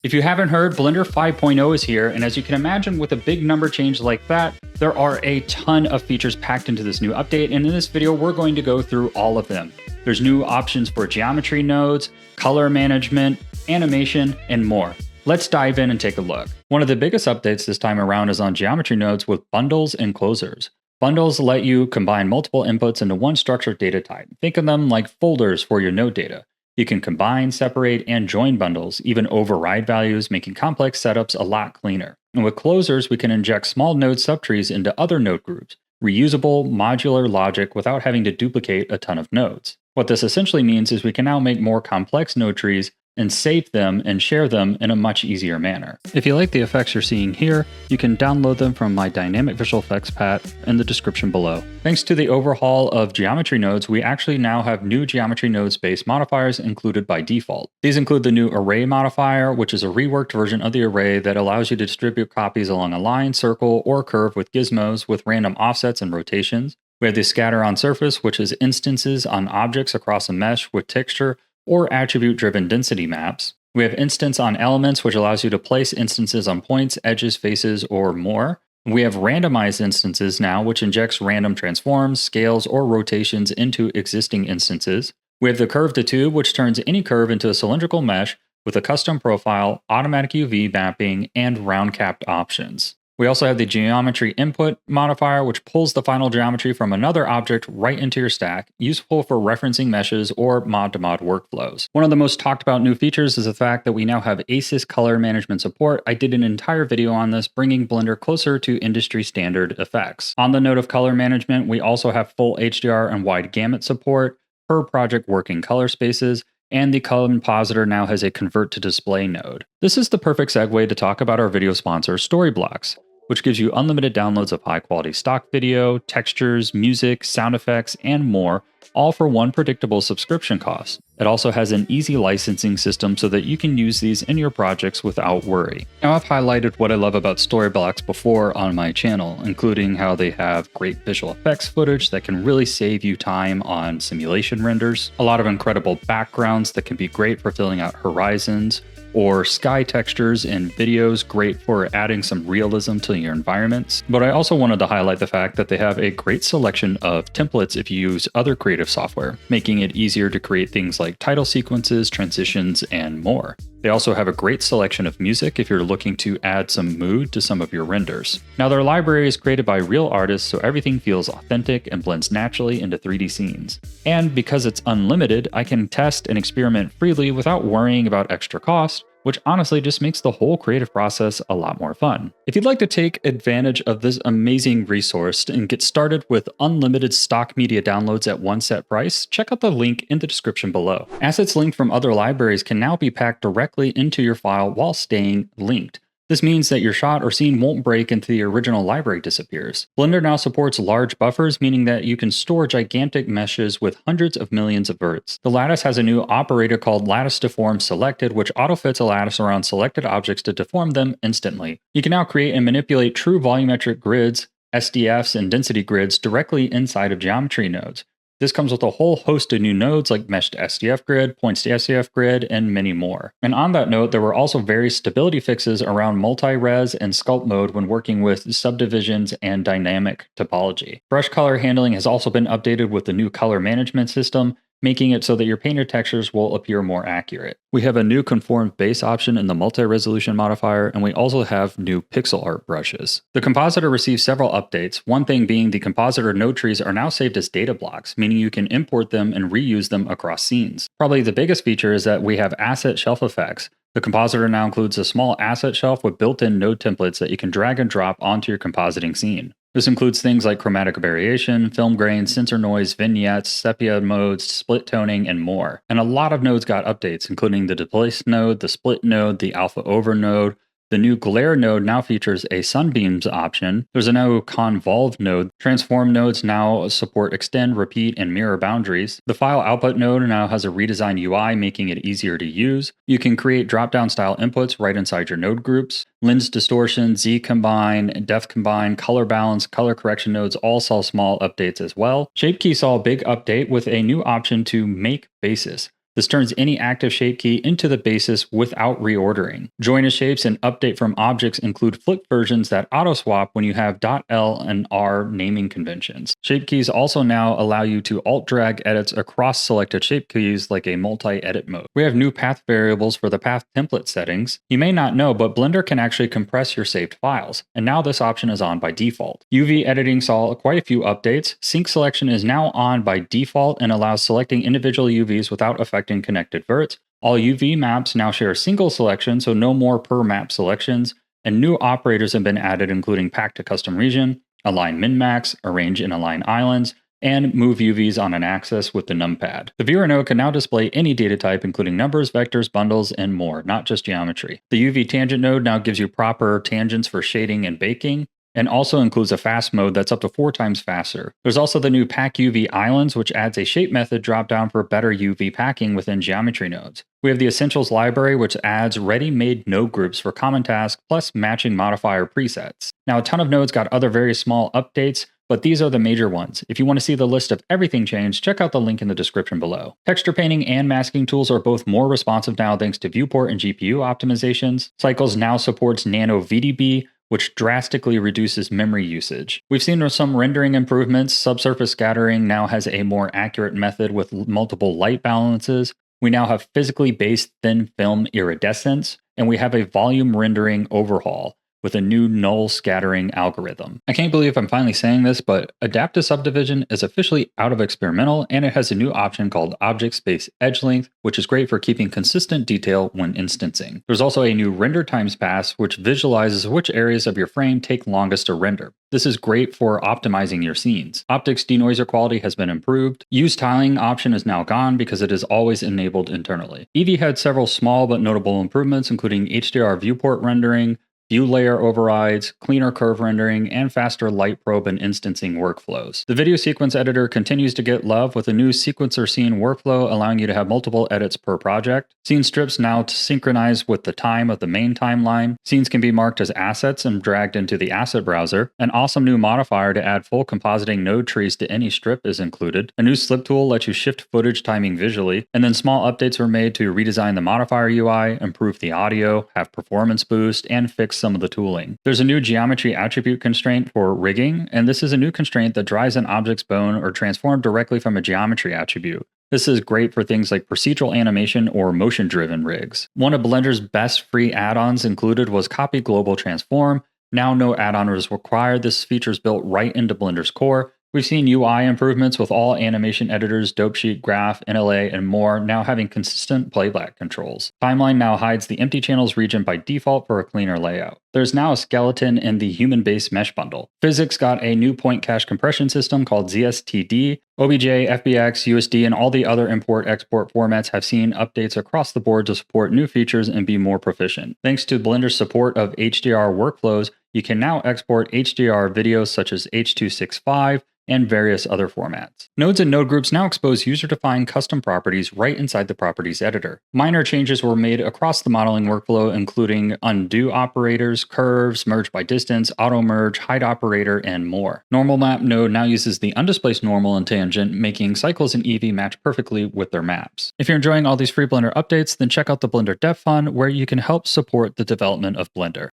If you haven't heard, Blender 5.0 is here, and as you can imagine with a big number change like that, there are a ton of features packed into this new update, and in this video we're going to go through all of them. There's new options for geometry nodes, color management, animation, and more. Let's dive in and take a look. One of the biggest updates this time around is on geometry nodes with bundles and closers. Bundles let you combine multiple inputs into one structured data type. Think of them like folders for your node data. You can combine, separate, and join bundles, even override values, making complex setups a lot cleaner. And with closers, we can inject small node subtrees into other node groups, reusable, modular logic without having to duplicate a ton of nodes. What this essentially means is we can now make more complex node trees and save them and share them in a much easier manner. If you like the effects you're seeing here, you can download them from my dynamic visual effects path in the description below. Thanks to the overhaul of geometry nodes, we actually now have new geometry nodes-based modifiers included by default. These include the new array modifier, which is a reworked version of the array that allows you to distribute copies along a line, circle, or curve with gizmos with random offsets and rotations. We have the scatter on surface, which is instances on objects across a mesh with texture or attribute-driven density maps. We have instance on elements, which allows you to place instances on points, edges, faces, or more. We have randomized instances now, which injects random transforms, scales, or rotations into existing instances. We have the curve to tube, which turns any curve into a cylindrical mesh with a custom profile, automatic UV mapping, and round-capped options. We also have the geometry input modifier, which pulls the final geometry from another object right into your stack, useful for referencing meshes or mod-to-mod workflows. One of the most talked about new features is the fact that we now have ACES color management support. I did an entire video on this, bringing Blender closer to industry standard effects. On the note of color management, we also have full HDR and wide gamut support, per project working color spaces, and the Compositor now has a convert to display node. This is the perfect segue to talk about our video sponsor, Storyblocks, which gives you unlimited downloads of high-quality stock video, textures, music, sound effects, and more, all for one predictable subscription cost. It also has an easy licensing system so that you can use these in your projects without worry. Now, I've highlighted what I love about Storyblocks before on my channel, including how they have great visual effects footage that can really save you time on simulation renders, a lot of incredible backgrounds that can be great for filling out horizons, or sky textures in videos, great for adding some realism to your environments. But I also wanted to highlight the fact that they have a great selection of templates if you use other creative software, making it easier to create things like title sequences, transitions, and more. They also have a great selection of music if you're looking to add some mood to some of your renders. Now, their library is created by real artists, so everything feels authentic and blends naturally into 3D scenes. And because it's unlimited, I can test and experiment freely without worrying about extra cost, which honestly just makes the whole creative process a lot more fun. If you'd like to take advantage of this amazing resource and get started with unlimited stock media downloads at one set price, check out the link in the description below. Assets linked from other libraries can now be packed directly into your file while staying linked. This means that your shot or scene won't break until the original library disappears. Blender now supports large buffers, meaning that you can store gigantic meshes with hundreds of millions of verts. The lattice has a new operator called lattice deform selected, which autofits a lattice around selected objects to deform them instantly. You can now create and manipulate true volumetric grids, SDFs, and density grids directly inside of geometry nodes. This comes with a whole host of new nodes like Mesh to SDF Grid, Points to SDF Grid, and many more. And on that note, there were also various stability fixes around multi-res and sculpt mode when working with subdivisions and dynamic topology. Brush color handling has also been updated with the new color management system, making it so that your painted textures will appear more accurate. We have a new conformed base option in the multi-resolution modifier, and we also have new pixel art brushes. The Compositor received several updates, one thing being the Compositor node trees are now saved as data blocks, meaning you can import them and reuse them across scenes. Probably the biggest feature is that we have asset shelf effects. The Compositor now includes a small asset shelf with built-in node templates that you can drag and drop onto your compositing scene. This includes things like chromatic variation, film grain, sensor noise, vignettes, sepia modes, split toning, and more. And a lot of nodes got updates, including the displaced node, the split node, the alpha over node. The new glare node now features a sunbeams option. There's a new convolve node. Transform nodes now support extend, repeat, and mirror boundaries. The file output node now has a redesigned UI, making it easier to use. You can create drop-down style inputs right inside your node groups. Lens distortion, Z combine, depth combine, color balance, color correction nodes all saw small updates as well. Shape key saw a big update with a new option to make basis. This turns any active shape key into the basis without reordering. Join as shapes and update from objects include flip versions that auto-swap when you have .L and R naming conventions. Shape keys also now allow you to alt-drag edits across selected shape keys like a multi-edit mode. We have new path variables for the path template settings. You may not know, but Blender can actually compress your saved files, and now this option is on by default. UV editing saw quite a few updates. Sync selection is now on by default and allows selecting individual UVs without affecting connected verts. All UV maps now share a single selection, so no more per map selections, and new operators have been added including pack to custom region, align min-max, arrange and align islands, and move UVs on an axis with the numpad. The viewer node can now display any data type including numbers, vectors, bundles, and more, not just geometry. The UV tangent node now gives you proper tangents for shading and baking, and also includes a fast mode that's up to 4 times faster. There's also the new Pack UV Islands, which adds a shape method dropdown for better UV packing within geometry nodes. We have the Essentials library, which adds ready-made node groups for common tasks, plus matching modifier presets. Now, a ton of nodes got other very small updates, but these are the major ones. If you want to see the list of everything changed, check out the link in the description below. Texture painting and masking tools are both more responsive now thanks to viewport and GPU optimizations. Cycles now supports Nano VDB, which drastically reduces memory usage. We've seen some rendering improvements. Subsurface scattering now has a more accurate method with multiple light balances. We now have physically based thin film iridescence, and we have a volume rendering overhaul with a new null scattering algorithm. I can't believe I'm finally saying this, but adaptive subdivision is officially out of experimental, and it has a new option called object space edge length, which is great for keeping consistent detail when instancing. There's also a new render times pass, which visualizes which areas of your frame take longest to render. This is great for optimizing your scenes. Optics denoiser quality has been improved. Use tiling option is now gone because it is always enabled internally. Eevee had several small but notable improvements, including HDR viewport rendering, view layer overrides, cleaner curve rendering, and faster light probe and instancing workflows. The video sequence editor continues to get love with a new sequencer scene workflow allowing you to have multiple edits per project. Scene strips now synchronize with the time of the main timeline. Scenes can be marked as assets and dragged into the asset browser. An awesome new modifier to add full compositing node trees to any strip is included. A new slip tool lets you shift footage timing visually, and then small updates were made to redesign the modifier UI, improve the audio, have performance boost, and fix some of the tooling. There's a new geometry attribute constraint for rigging, and this is a new constraint that drives an object's bone or transform directly from a geometry attribute. This is great for things like procedural animation or motion-driven rigs. One of Blender's best free add-ons included was Copy Global Transform. Now no add-on is required. This feature is built right into Blender's core. We've seen UI improvements with all animation editors, Dopesheet, Graph, NLA, and more now having consistent playback controls. Timeline now hides the empty channels region by default for a cleaner layout. There's now a skeleton in the human-based mesh bundle. Physics got a new point cache compression system called ZSTD. OBJ, FBX, USD, and all the other import-export formats have seen updates across the board to support new features and be more proficient. Thanks to Blender's support of HDR workflows, you can now export HDR videos such as H.265 and various other formats. Nodes and node groups now expose user-defined custom properties right inside the properties editor. Minor changes were made across the modeling workflow, including undo operators, curves, merge by distance, auto merge, hide operator, and more. Normal map node now uses the undisplaced normal and tangent, making cycles and Eevee match perfectly with their maps. If you're enjoying all these free Blender updates, then check out the Blender Dev Fund, where you can help support the development of Blender.